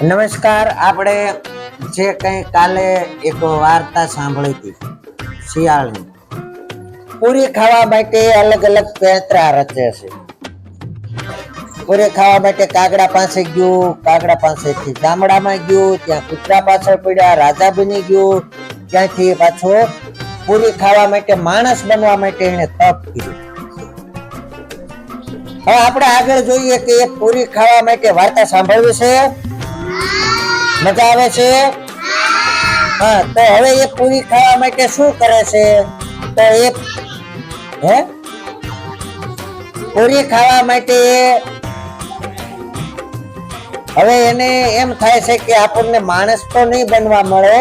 નમસ્કાર. આપણે જે કંઈ કાલે એક વાર્તા સાંભળી હતી શિયાળની. પૂરી ખાવા માટે અલગ અલગ પેંતરા રચે છે. પૂરી ખાવા માટે કાગડા પાસે ગયું, કાગડા પાસેથી ગામડામાં ગયું, ત્યાં કૂતરા પાછળ પડ્યા, રાજા બની ગયું, ત્યાંથી પાછો પૂરી ખાવા માટે માણસ બનવા માટે એને તપ કર્યું. હવે આપણે આગળ જોઈએ કે એ પૂરી ખાવા માટે વાર્તા સાંભળવી છે. મજા આવે છે? હા, તો હવે એ પૂરી ખાવા માટે શું કરે છે? તો એ પૂરી ખાવા માટે હવે એને એમ થાય છે કે આપણને માણસ તો નહીં બનવા મળે,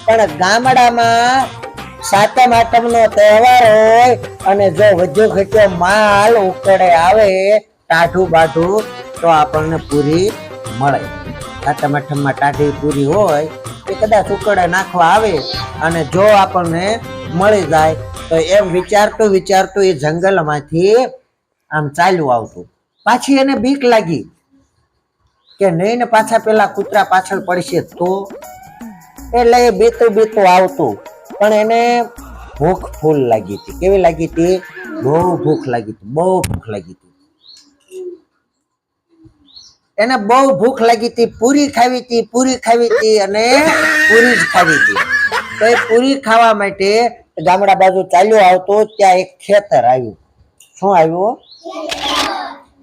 પણ ગામડામાં સાતમ આઠમનો તહેવાર હોય અને જો વધ્યો ઘટ્યો માલ ઉકળે આવે ટાઢું બાઢું તો આપણને પૂરી મળે. સાતમ આઠમમાં ટાઢી પૂરી હોય એ કદાચ ઉકળે નાખવા આવે અને જો આપણને મળી જાય તો એમ વિચારતું વિચારતું એ જંગલમાંથી આમ ચાલ્યું આવતું. પાછી એને બીક લાગી કે નહીં ને પાછા પેલા કૂતરા પાછળ પડશે તો, એટલે એ બીતું બીતું આવતું. પણ એને ભૂખ ફૂલ લાગી હતી. કેવી લાગી હતી? બહુ ભૂખ લાગી હતી, બહુ ભૂખ લાગી હતી. એને બહુ ભૂખ લાગી હતી, પૂરી ખાવી હતી, પૂરી ખાવી હતી અને પૂરી જ ખાવી હતી. તો એ પૂરી ખાવા માટે ગામડા બાજુ ચાલ્યો આવતો. ત્યાં એક ખેતર આવ્યું. શું આવ્યું?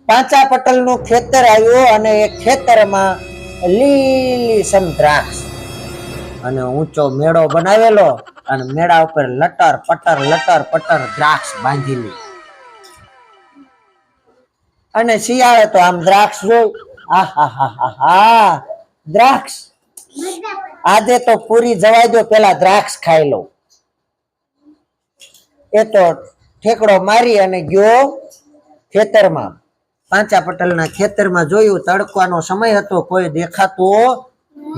પાંચા પટલ નું ખેતર આવ્યું અને એ ખેતરમાં લીલીછમ દ્રાક્ષ અને ઊંચો મેળો બનાવેલો અને મેળા ઉપર લટર પટર દ્રાક્ષ બાંધેલી. અને શિયાળે તો આમ દ્રાક્ષ જોઈ, આહા દ્રાક્ષ, આજે તો પૂરી જવાય દો, પેલા દ્રાક્ષ ખાઈ લો. એ તો ઠેકડો મારી અને ગયો ખેતરમાં. પાંચા પટલના ખેતરમાં જોયું, તડકાનો સમય હતો, કોઈ દેખાતું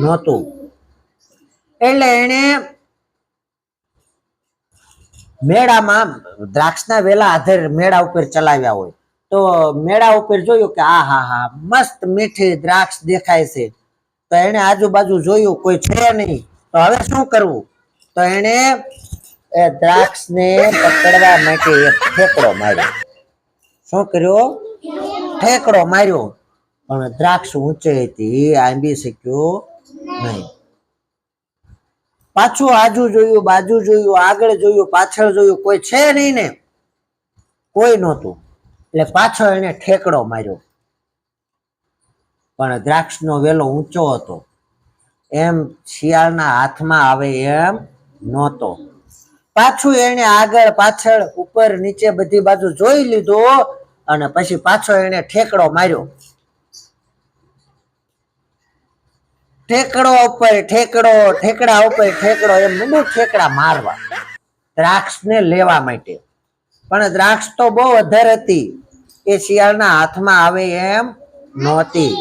નહોતું. એટલે એને મેળામાં દ્રાક્ષના વેલા આધર મેળા ઉપર ચલાવ્યા હોય તો મેળા ઉપર જોયું કે આહા મસ્ત મીઠી દ્રાક્ષ દેખાય છે. તો એને આજુબાજુ જોયું, કોઈ છે નહીં. તો હવે શું કરવું? તો એને એ દ્રાક્ષને પકડવા માટે એક ઠેકડો માર્યો. શું કર્યો? ઠેકડો માર્યો. પણ દ્રાક્ષ ઊંચે હતી, આંબી શક્યો નહીં. પાછું આજુ જોયું, બાજુ જોયું, આગળ જોયું, પાછળ જોયું, કોઈ છે નહીં ને, કોઈ નહોતું. એટલે પાછો એને ઠેકડો માર્યો. પણ દ્રાક્ષનો વેલો ઊંચો હતો, એમ શિયાળના હાથમાં આવે એમ નહોતો. પાછું એને આગળ પાછળ ઉપર નીચે બધી બાજુ જોઈ લીધો અને પછી પાછો એને ઠેકડો માર્યો. ઠેકડો ઉપર ઠેકડો, ઠેકડા ઉપર ઠેકડો, એમ બધું ઠેકડા મારવા દ્રાક્ષને લેવા માટે. પણ દ્રાક્ષ તો બહુ અધર હતી, એ શિયાળના હાથમાં આવે એમ નહોતી.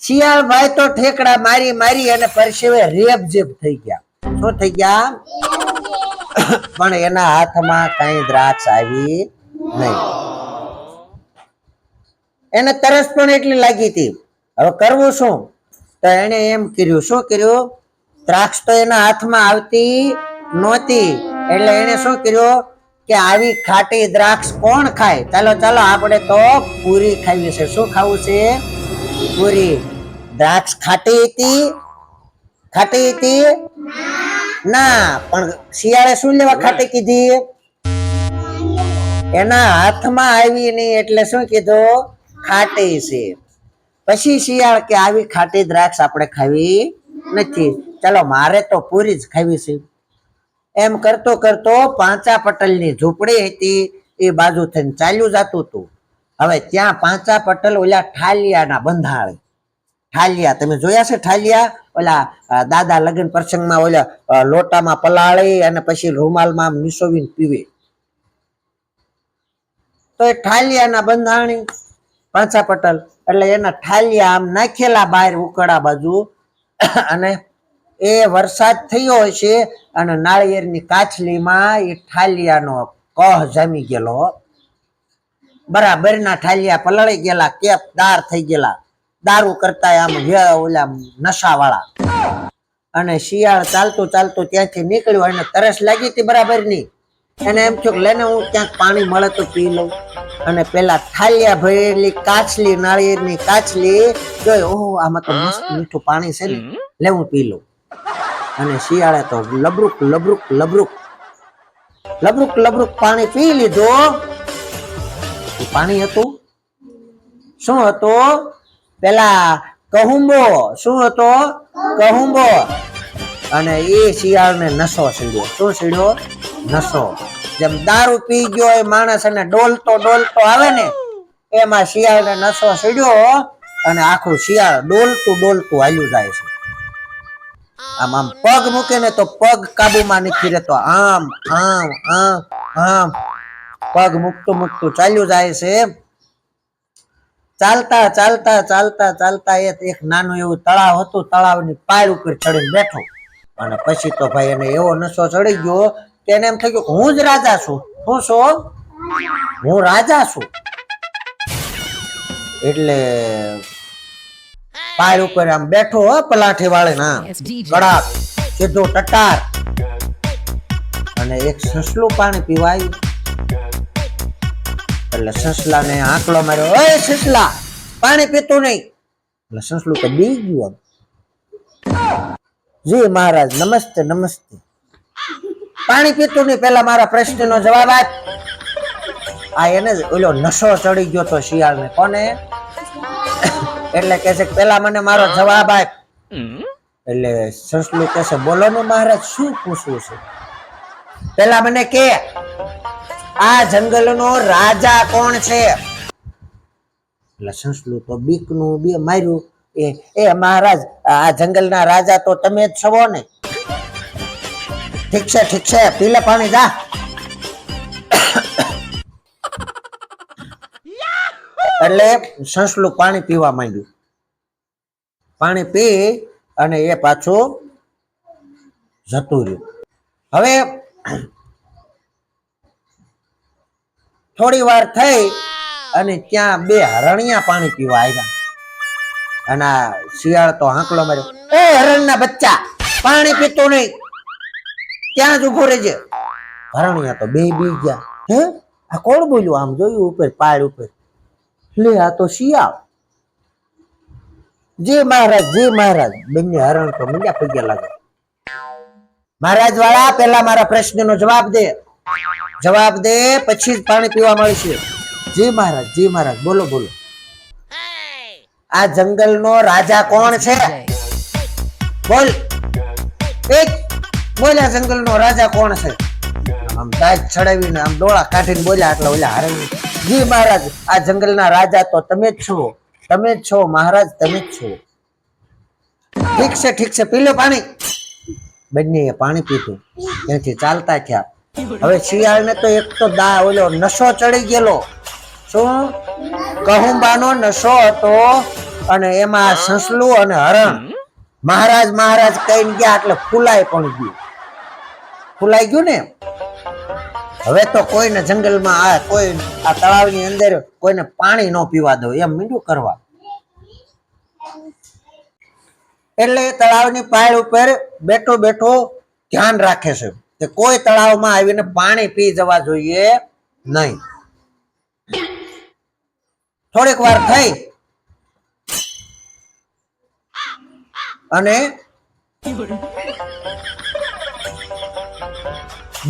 શિયાળ ભાઈ તો ઠેકડા મારી મારી અને પરસેવે રેબઝેબ થઈ ગયા. શું થઈ ગયા? પણ એના હાથમાં કઈ દ્રાક્ષ આવી નહીં. એને તરસ પણ એટલી લાગી હતી. હવે કરવું શું? તો એને એમ કર્યું. શું કર્યું? દ્રાક્ષ તો એના હાથમાં આવતી નહોતી. એટલે એને શું કર્યું કે આવી ખાટી દ્રાક્ષ કોણ ખાય? ચાલો ચાલો આપણે તો પૂરી ખાવી છે. શું ખાવું છે? પૂરી. દ્રાક્ષ ખાટી હતી? ખાટી હતી ના, પણ શિયાળે શું લેવા ખાટી કીધી? એના હાથમાં આવી નહીં એટલે શું કીધું? ખાટી છે. પછી શિયાળ કે આવી ખાટી દ્રાક્ષ આપણે ખાવી નથી, ચાલો મારે તો પૂરી જ ખાવી છે. એમ કરતો કરતો પાંચા પટલની ઝૂંપડી હતી એ બાજુ થઈને ચાલ્યું જતું હતું. હવે ત્યાં પાંચા પટલ ઓલા ઠાલિયાના બંધાળે. ઠાલિયા તમે જોયા છે? ઠાલિયા ઓલા દાદા લગ્ન પ્રસંગમાં ઓલા લોટામાં પલાળી અને પછી રૂમાલમાં નિસોવીને પીવે. તો એ ઠાલિયાના બંધાણી પાંચા પટલ. એટલે એના ઠાલિયા આમ નાખેલા બહાર ઉકળા બાજુ. અને એ વરસાદ થયો હશે અને નાળિયેરની કાછલીમાં એ ઠાલિયાનો કહ જામી ગયેલો. બરાબર ના ઠાલિયા પલળી ગયેલા, કેપ દાર થઈ ગયેલા. દારૂ કરતા આમ ઓલા નશા વાળા. અને શિયાળ ચાલતું ચાલતું ત્યાંથી નીકળ્યો, એને તરસ લાગી હતી બરાબર ની. એને એમ થયું કે લેને હું ક્યાંક પાણી મળે તો પી લઉં. અને પેલા થાલિયા ભરેલી કાચલી, નાળિયેરની કાચલી જોઈ, ઓહો આમાં તો મસ્ત મીઠું પાણી છે ને, લે હું પી લઉં. અને શિયાળે તો લબરૂક લબરૂક લબરૂક લબરૂક લબરૂક પાણી પી લીધું. પાણી હતું શું હતું? પેલા કહુંબો. શું હતો? કહુંબો. અને એ શિયાળને નશો સીડ્યો. શું સીડ્યો? નશો. જેમ દારૂ પી ગયો એ માણસ અને ડોલતો ડોલતો આવે ને, એમાં શિયાળને નશો સીડ્યો. અને આખું શિયાળ ડોલતું ડોલતું હાલ્યું જાય છે. આમ આમ પગ મૂકે ને તો પગ કાબુમાં નથી રહેતો. આમ આમ આમ આમ પગ મૂકતું મૂકતું ચાલ્યું જાય છે. ચાલતા ચાલતા ચાલતા ચાલતા એક નાનું એવું તળાવ હતું. તળાવની પાળ ઉપર ચડીને બેઠો. અને પછી તો ભાઈ એને એવો નશો ચડી ગયો કે એને એમ થઈ ગયું હું જ રાજા છું. હું છું? હું રાજા છું. એટલે પાળ ઉપર આમ બેઠો, પલાઠી વાળે ના કડાક સીધો ટટાર. અને એક સસલું પાણી પીવા આવ્યું. એટલે સસલાને આંકલો માર્યો, ઓય સસલા પાણી પીતું નહીં. એટલે સસલું તો બી ગયું. જી મહારાજ નમસ્તે નમસ્તે. પાણી પીતું નહીં, પેલા મારા પ્રશ્નનો જવાબ આપ. આ એને ઓલો નશો ચડી ગયો તો શિયાળને. કોને? એટલે કે છે પેલા મને મારો જવાબ આપ. એટલે સસલું કહે છે બોલો ને મહારાજ શું પૂછવું છે? પેલા મને કે આ જંગલનો રાજા કોણ છે? એટલે સસલું તો બીકનું બે માર્યું. એ મહારાજ આ જંગલના રાજા તો તમે જ છો ને. ઠીક છે પી લે પાણી જા. એટલે સસલું પાણી પીવા માંડ્યું. પાણી પી અને એ પાછું જતું રહ્યું. હવે થોડી વાર થઈ અને ત્યાં બે હરણિયા પાણી પીવા આવ્યા. અને શિયાળ તો હાંકલો માર્યો, એ હરણના બચ્ચા પાણી પીતો નહીં, ત્યાં જ ઉભો રહેજે. હરણિયા તો બે બી ગયા. હે આ કોણ બોલ્યું? આમ જોયું ઉપર પાડ ઉપર, લે આ તો શિયાળ. જી મહારાજ. બંને હરણ તો મંડ્યા પગે લાગે. મહારાજ વાળા પેલા મારા પ્રશ્નનો જવાબ દે. જવાબ દે પછી જ પાણી પીવા મળશે. જી મહારાજ બોલો. આ જંગલનો રાજા કોણ છે? બોલ આ જંગલનો રાજા કોણ છે? આમ દાજ ચડાવીને આમ ડોળા કાઢીને બોલ્યા. એટલે ઓલા હરણ, જી મહારાજ આ જંગલના રાજા તો તમે જ છો મહારાજ, તમે જ છો. ઠીક છે પી લો પાણી. બંને પાણી પીધું. ત્યાંથી ચાલતા થયા. હવે શિયાળને તો એક તો ઓલો નશો ચડી ગયેલો. શું? કહુંબાનો નશો હતો. અને એમાં સસલું અને હરણ મહારાજ કહીને ગયા એટલે ફૂલાઈ ગયું ને. હવે તો કોઈને જંગલમાં કોઈ આ તળાવની અંદર કોઈને પાણી ન પીવા દો એમ મીંડું કરવા. એટલે તળાવની પાળ ઉપર બેઠો ધ્યાન રાખે છે કે કોઈ તળાવમાં આવીને પાણી પી જવા જોઈએ નહીં. થોડીક વાર થઈ અને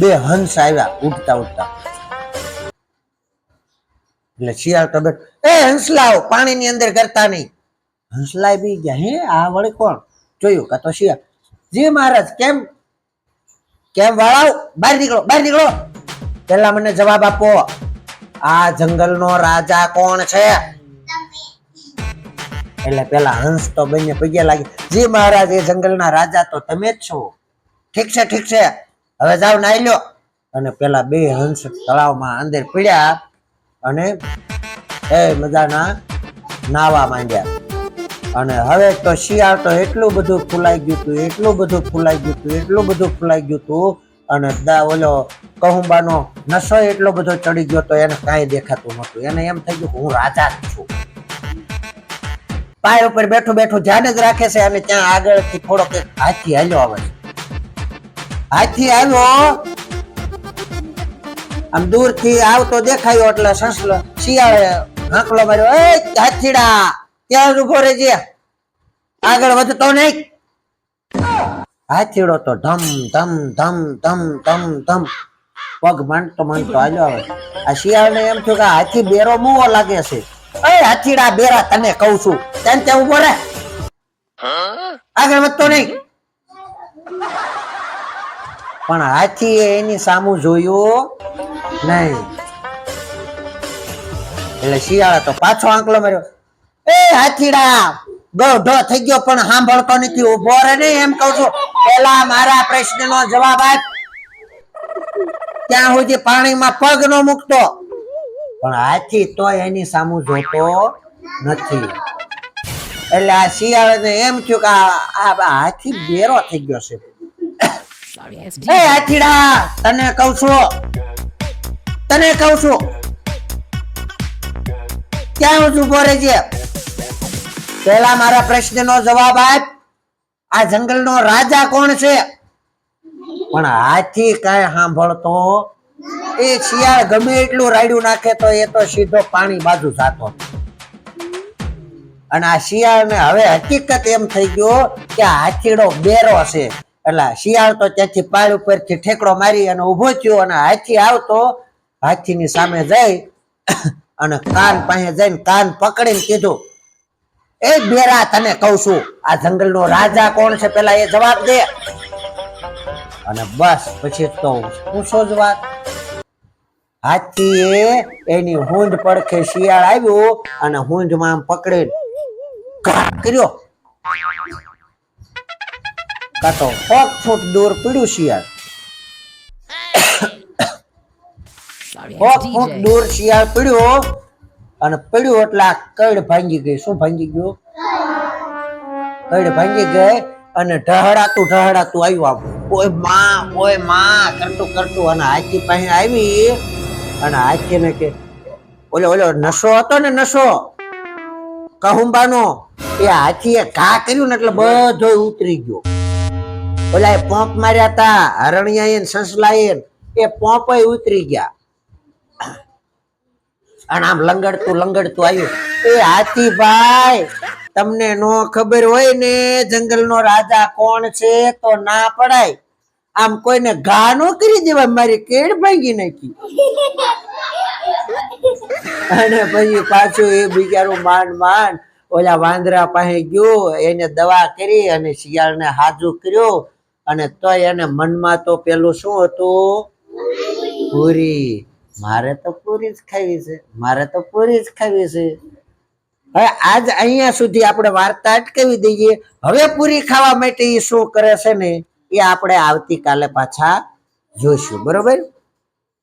બે હંસ આવ્યા ઉડતા. એટલે શિયાળ તો બેઠ, એ હંસલાવ પાણીની અંદર કરતા નહીં. હંસલાય બી ગયા. હે આ વળી કોણ? જોયું કાં તો શિયાળ. જી મહારાજ કેમ વાળાવ? બહાર નીકળો. પેલા મને જવાબ આપો. આ જંગલનો રાજા કોણ છે? એટલે પેલા હંસ તો બંને પગે લાગી, જી મહારાજ એ જંગલના રાજા તો તમે જ છો. ઠીક છે હવે જાવ નાઈ લો. અને પેલા બે હંસ તળાવમાં અંદર પડ્યા અને એ મજાના નાવા માંડ્યા. અને હવે તો શિયાળ તો એટલું બધું ફૂલાઈ ગયું હતું અને ઓલો કહુંબાનો નશો એટલો બધો ચડી ગયો તો એને કાંઈ દેખાતું નહોતું. એને એમ થઈ ગયું હું રાજા જ છું. પાય ઉપર બેઠું બેઠું ધ્યાન જ રાખે છે અને ત્યાં આગળથી થોડોક એક હાથી હાલ્યો આવે છે. હાથી આવ્યો, આમ દૂરથી આવતો દેખાયો એટલે સસલો શિયાળે હાંકલો માર્યો, એ હાથીડા ત્યાં ઉભો રહેજે, આગળ વધતો નહીં. હાથીડો તો ધમ ધમ ધમ ધમ ધમ ધમ પગ માંડતો માંડતો હાલ્યો આવે. આ શિયાળને એમ થયું કે હાથી બેરો મુવો લાગે છે. એ હાથીડા બેરા, તને કહું છું, ત્યાં ઉભો રહે, આગળ વધતો નહીં. પણ હાથી એની સામું જોયું નહીં. એટલે શિયાળે તો પાછો આંકલો માર્યો, એ હાથીડા ગોઢો થઈ ગયો પણ સાંભળતો નથી, ઉભો રહે નહીં, એમ કહું છું. પેલા મારા પ્રશ્નનો જવાબ આપ, ત્યાં સુધી પાણીમાં પગ નો મૂકતો. પણ હાથી તો એની સામું જોતો નથી. એટલે આ શિયાળને એમ થયું કે આ હાથી બેરો થઈ ગયો છે. એ હાથીડા, તને કહું છું, ક્યાં ઉભો રહેજે, પેલા મારા પ્રશ્નનો જવાબ આપ, આ જંગલનો રાજા કોણ છે? પણ હાથી કાંઈ સાંભળતો, એ શિયાળ ગમે એટલું રાયડું નાખે તો એ તો સીધો પાણી બાજુ જાતો. અને આ શિયાળને હવે હકીકત એમ થઈ ગયો કે હાથીડો બેરો છે. એટલે શિયાળ તો ત્યાંથી પાળ ઉપરથી ઠેકડો મારી અને ઉભો થયો, અને હાથી આવતો હાથીની સામે જઈ અને કાન પાસે જઈને કાન પકડીને કીધું, એ બેરા, તને કહું છું, આ જંગલનો રાજા કોણ છે, પેલા એ જવાબ દે. અને બસ પછી તો પૂછો જ વાત. હાથીએ એની હુંડ પડખે શિયાળ આવ્યું અને હુંડમાં આમ પકડી કર્યો, કાતો 6 ફૂટ દૂર પીડ્યું શિયાળ. 6 ફૂટ દૂર શિયાળ પીડ્યું, અને પીડ્યું એટલે આ કડ ભાંગી ગઈ. શું ભાંગી ગયું? કડ ભાંગી ગઈ અને ઢહડાતું આવ્યું આમ, ઓય માં કરતું અને હાથી પાસે આવી અને હાથીને કે ઓલો નશો હતો ને, નશો કહુંબાનો, એ હાથીએ ઘા કર્યું ને એટલે બધો ઉતરી ગયો. ઓલા પોંપ માર્યા હતા હરણિયા સસલાએ, એ પોંપ ઉતરી ગયા. અને આમ લંગડતું આવ્યું. એ હાથી ભાઈ, તમને નો ખબર હોય ને જંગલનો રાજા કોણ છે તો ના પડાય, આમ કોઈને ઘા નો કરી દેવાય, મારી કેડ ભાંગી નાખી. અને પછી પાછું એ બિચારું માંડ ઓલા વાંદરા પાસે ગયો, એને દવા કરી અને શિયાળને હાજુ કર્યો. અને તોય એને મનમાં તો પેલું શું હતું? પૂરી. મારે તો પૂરી જ ખાવી છે. હવે આજ અહીંયા સુધી આપણે વાર્તા અટકાવી દઈએ. હવે પૂરી ખાવા માટે એ શું કરે છે ને, એ આપણે આવતીકાલે પાછા જોઈશું. બરોબર?